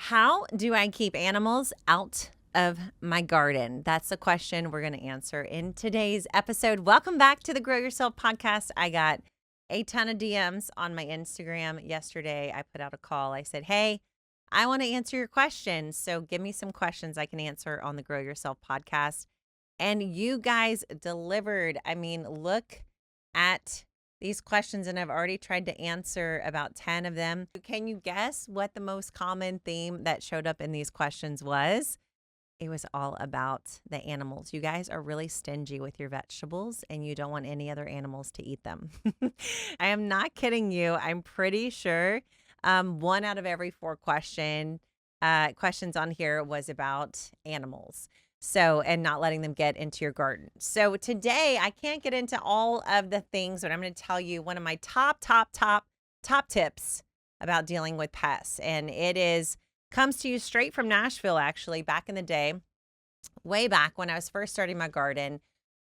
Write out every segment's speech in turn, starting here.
How do I keep animals out of my garden? That's the question we're going to answer in today's episode. Welcome back to the Grow Yourself podcast. I got a ton of DMs on my Instagram yesterday. I put out a call. I said, hey, I want to answer your questions. So give me some questions I can answer on the Grow Yourself podcast. And you guys delivered. I mean, look at these questions, and I've already tried to answer about 10 of them. Can you guess what the most common theme that showed up in these questions was? It was all about the animals. You guys are really stingy with your vegetables and you don't want any other animals to eat them. I am not kidding you. I'm pretty sure one out of every four questions on here was about animals. So, and not letting them get into your garden. So today I can't get into all of the things, but I'm going to tell you one of my top tips about dealing with pests. And comes to you straight from Nashville, actually, back in the day, way back when I was first starting my garden.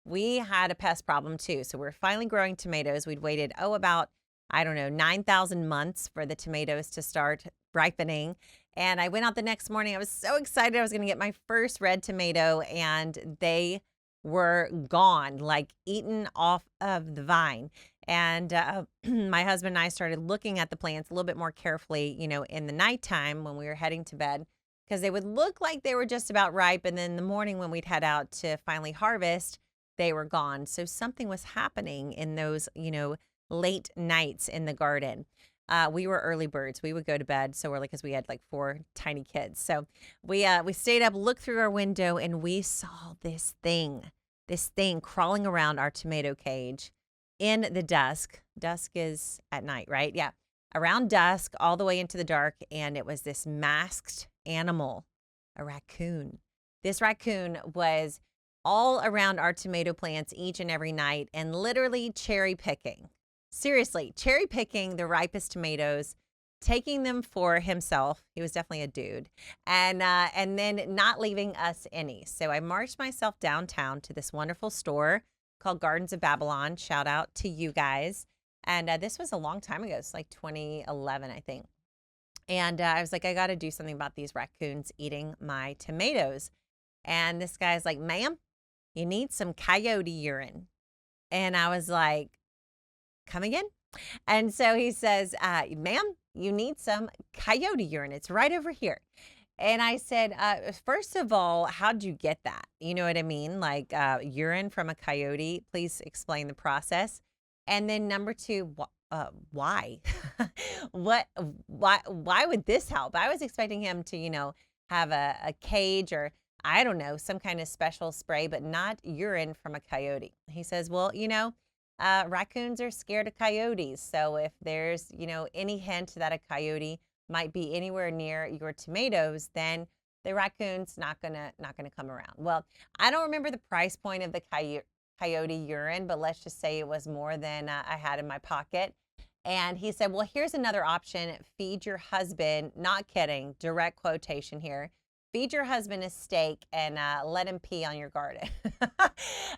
We had a pest problem too. So we're finally growing tomatoes. We'd waited, about, 9,000 months for the tomatoes to start ripening. And I went out the next morning. I was so excited. I was going to get my first red tomato, and they were gone, like eaten off of the vine. And my husband and I started looking at the plants a little bit more carefully, in the nighttime when we were heading to bed, because they would look like they were just about ripe. And then in the morning when we'd head out to finally harvest, they were gone. So something was happening in those, late nights in the garden. We were early birds. We would go to bed so early because we had like 4 tiny kids. So we stayed up, looked through our window, and we saw this thing crawling around our tomato cage in the dusk. Dusk is at night, right? Yeah. Around dusk, all the way into the dark. And it was this masked animal, a raccoon. This raccoon was all around our tomato plants each and every night and literally cherry picking. Seriously, cherry picking the ripest tomatoes, taking them for himself. He was definitely a dude. And then not leaving us any. So I marched myself downtown to this wonderful store called Gardens of Babylon. Shout out to you guys. And this was a long time ago. It's like 2011, I think. And I was like, I got to do something about these raccoons eating my tomatoes. And this guy's like, ma'am, you need some coyote urine. And I was like, come again? And so he says, ma'am, you need some coyote urine. It's right over here. And I said, first of all, how'd you get that? You know what I mean? Like urine from a coyote. Please explain the process. And then number 2, why? Why would this help? I was expecting him to, have a cage or I don't know, some kind of special spray, but not urine from a coyote. He says, well, raccoons are scared of coyotes. So if there's, any hint that a coyote might be anywhere near your tomatoes, then the raccoon's not gonna come around. Well, I don't remember the price point of the coyote urine, but let's just say it was more than I had in my pocket. And he said, well, here's another option. Feed your husband, not kidding, direct quotation here. Feed your husband a steak and let him pee on your garden.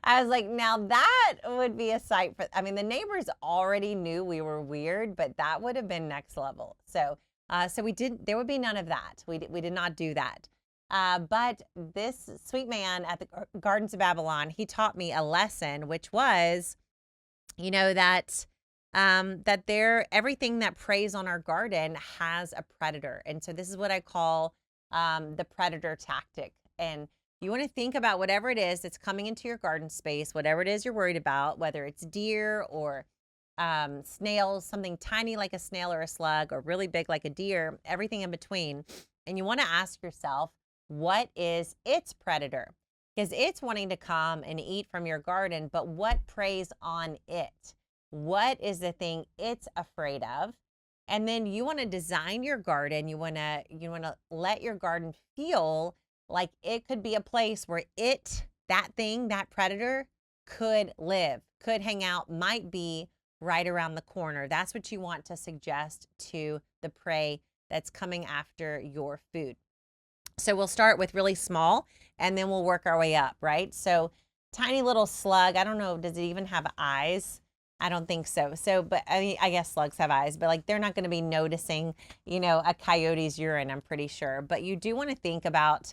I was like, now that would be a sight for, the neighbors already knew we were weird, but that would have been next level. So there would be none of that. We did not do that. But this sweet man at the Gardens of Babylon, he taught me a lesson, which was, that everything that preys on our garden has a predator. And so this is what I call the predator tactic. And you want to think about whatever it is that's coming into your garden space, whatever it is you're worried about, whether it's deer or snails, something tiny like a snail or a slug, or really big like a deer, everything in between. And you want to ask yourself, what is its predator? Because it's wanting to come and eat from your garden, but what preys on it? What is the thing it's afraid of? And then you want to design your garden. You want to let your garden feel like it could be a place where that predator could live, could hang out, might be right around the corner. That's what you want to suggest to the prey that's coming after your food. So we'll start with really small and then we'll work our way up, right? So tiny little slug, I don't know, does it even have eyes? I don't think so. So, but I mean, I guess slugs have eyes, but like they're not going to be noticing, a coyote's urine, I'm pretty sure. But you do want to think about,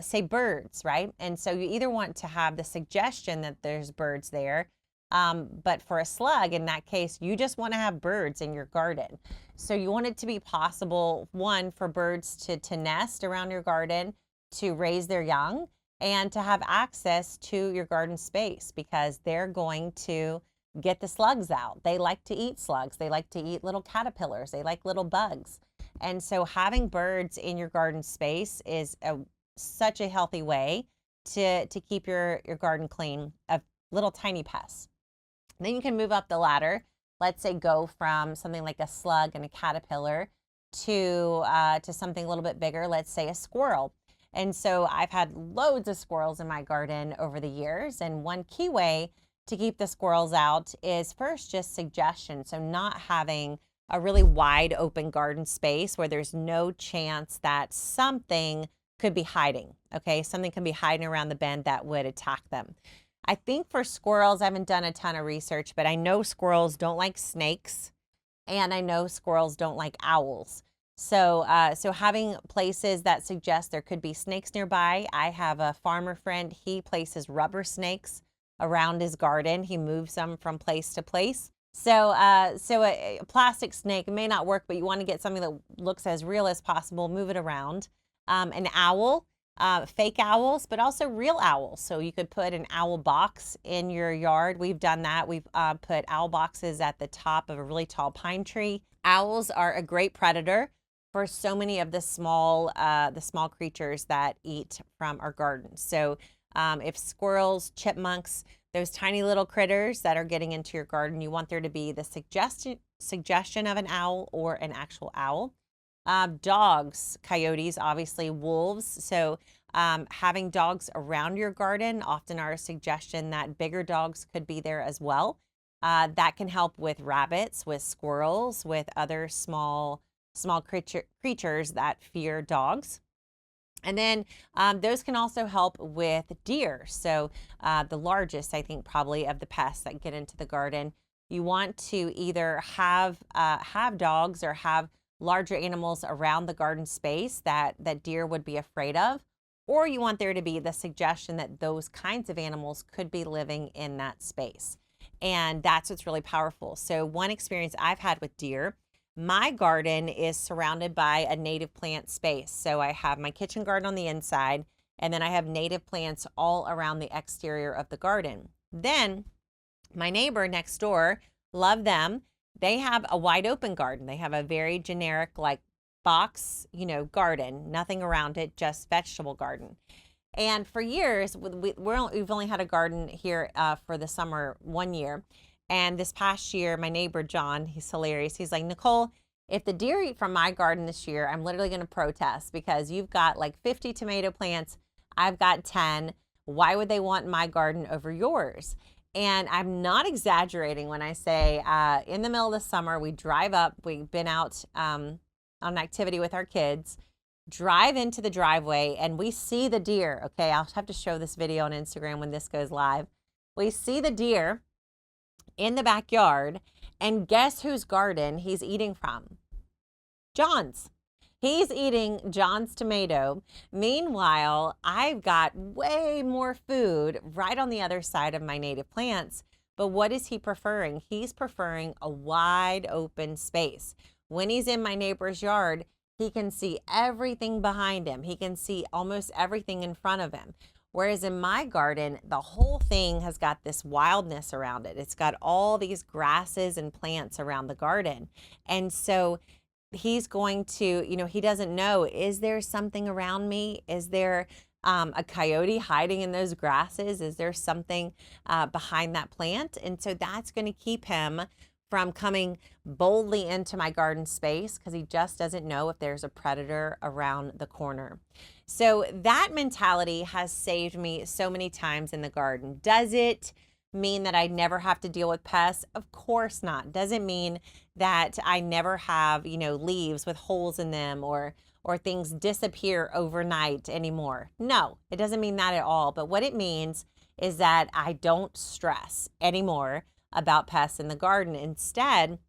say, birds, right? And so you either want to have the suggestion that there's birds there, but for a slug, in that case, you just want to have birds in your garden. So you want it to be possible, one, for birds to nest around your garden, to raise their young, and to have access to your garden space, because they're going to get the slugs out. They like to eat slugs. They like to eat little caterpillars. They like little bugs. And so having birds in your garden space is such a healthy way to keep your garden clean of little tiny pests. Then you can move up the ladder. Let's say go from something like a slug and a caterpillar to something a little bit bigger. Let's say a squirrel. And so I've had loads of squirrels in my garden over the years. And one key way to keep the squirrels out is first just suggestion. So not having a really wide open garden space where there's no chance that something could be hiding. Okay, something can be hiding around the bend that would attack them. I think for squirrels, I haven't done a ton of research, but I know squirrels don't like snakes, and I know squirrels don't like owls. So having places that suggest there could be snakes nearby. I have a farmer friend. He places rubber snakes around his garden. He moves them from place to place. So a plastic snake may not work, but you want to get something that looks as real as possible. Move it around. An owl, fake owls, but also real owls. So you could put an owl box in your yard. We've done that. We've put owl boxes at the top of a really tall pine tree. Owls are a great predator for so many of the small creatures that eat from our garden. So if squirrels, chipmunks, those tiny little critters that are getting into your garden, you want there to be the suggestion of an owl or an actual owl. Dogs, coyotes, obviously wolves. So having dogs around your garden often are a suggestion that bigger dogs could be there as well. That can help with rabbits, with squirrels, with other small creatures that fear dogs. And then those can also help with deer. So the largest, I think, probably of the pests that get into the garden. You want to either have dogs or have larger animals around the garden space that deer would be afraid of, or you want there to be the suggestion that those kinds of animals could be living in that space. And that's what's really powerful. So one experience I've had with deer, my garden is surrounded by a native plant space. So I have my kitchen garden on the inside, and then I have native plants all around the exterior of the garden. Then my neighbor next door, love them. They have a wide open garden. They have a very generic like box, garden, nothing around it, just vegetable garden. And for years, we've only had a garden here for the summer 1 year. And this past year, my neighbor, John, he's hilarious. He's like, Nicole, if the deer eat from my garden this year, I'm literally going to protest because you've got like 50 tomato plants. I've got 10. Why would they want my garden over yours? And I'm not exaggerating when I say in the middle of the summer, we drive up, we've been out on an activity with our kids, drive into the driveway, and we see the deer. Okay, I'll have to show this video on Instagram when this goes live. We see the deer in the backyard, and guess whose garden he's eating from? John's. He's eating John's tomato. Meanwhile, I've got way more food right on the other side of my native plants. But what is he preferring? He's preferring a wide open space. When he's in my neighbor's yard, he can see everything behind him. He can see almost everything in front of him. Whereas in my garden, the whole thing has got this wildness around it. It's got all these grasses and plants around the garden. And so he's going to, he doesn't know, is there something around me? Is there a coyote hiding in those grasses? Is there something behind that plant? And so that's going to keep him from coming boldly into my garden space because he just doesn't know if there's a predator around the corner. So that mentality has saved me so many times in the garden. Does it mean that I never have to deal with pests? Of course not. Doesn't mean that I never have, leaves with holes in them or things disappear overnight anymore. No, it doesn't mean that at all. But what it means is that I don't stress anymore about pests in the garden. Instead,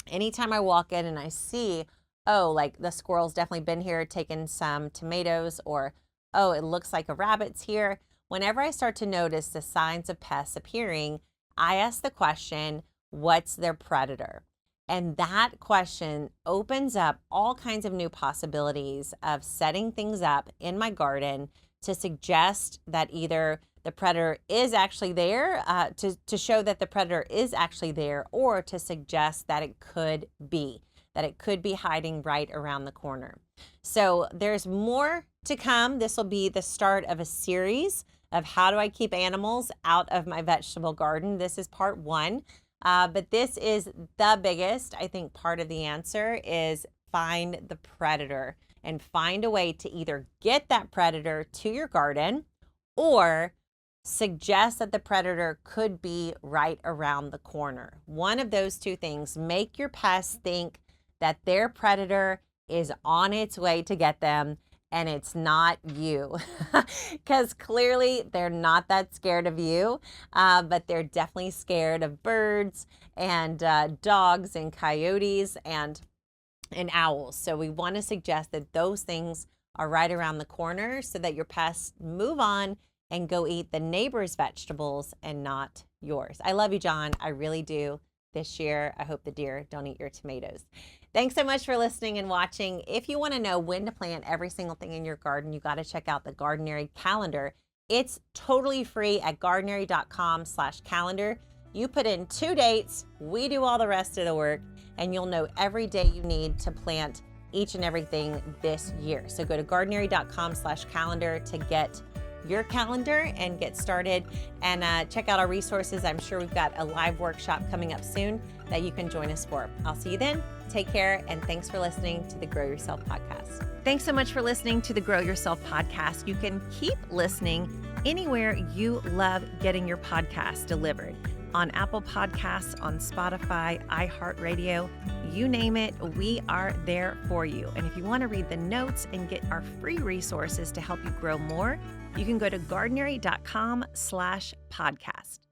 anytime I walk in and I see, oh, like the squirrel's definitely been here taking some tomatoes, or, oh, it looks like a rabbit's here. Whenever I start to notice the signs of pests appearing, I ask the question, what's their predator? And that question opens up all kinds of new possibilities of setting things up in my garden to suggest that either the predator is actually there, to show that the predator is actually there, or to suggest that it could be hiding right around the corner. So there's more to come. This will be the start of a series of how do I keep animals out of my vegetable garden. This is part 1, but this is the biggest, I think, part of the answer is find the predator and find a way to either get that predator to your garden or suggest that the predator could be right around the corner. One of those two things. Make your pests think that their predator is on its way to get them and it's not you. Because clearly they're not that scared of you, but they're definitely scared of birds and dogs and coyotes and owls. So we want to suggest that those things are right around the corner so that your pests move on and go eat the neighbor's vegetables and not yours. I love you, John. I really do. This year, I hope the deer don't eat your tomatoes. Thanks so much for listening and watching. If you want to know when to plant every single thing in your garden, you got to check out the Gardenary calendar. It's totally free at gardenary.com/calendar. You put in 2 dates, we do all the rest of the work, and you'll know every day you need to plant each and everything this year. So go to gardenary.com/calendar to get your calendar and get started, and check out our resources. I'm sure we've got a live workshop coming up soon that you can join us for. I'll see you then. Take care, and thanks for listening to the Grow Yourself podcast. Thanks so much for listening to the Grow Yourself podcast. You can keep listening anywhere you love getting your podcast delivered. On Apple Podcasts, on Spotify, iHeartRadio, you name it, we are there for you. And if you want to read the notes and get our free resources to help you grow more, you can go to gardenary.com/podcast.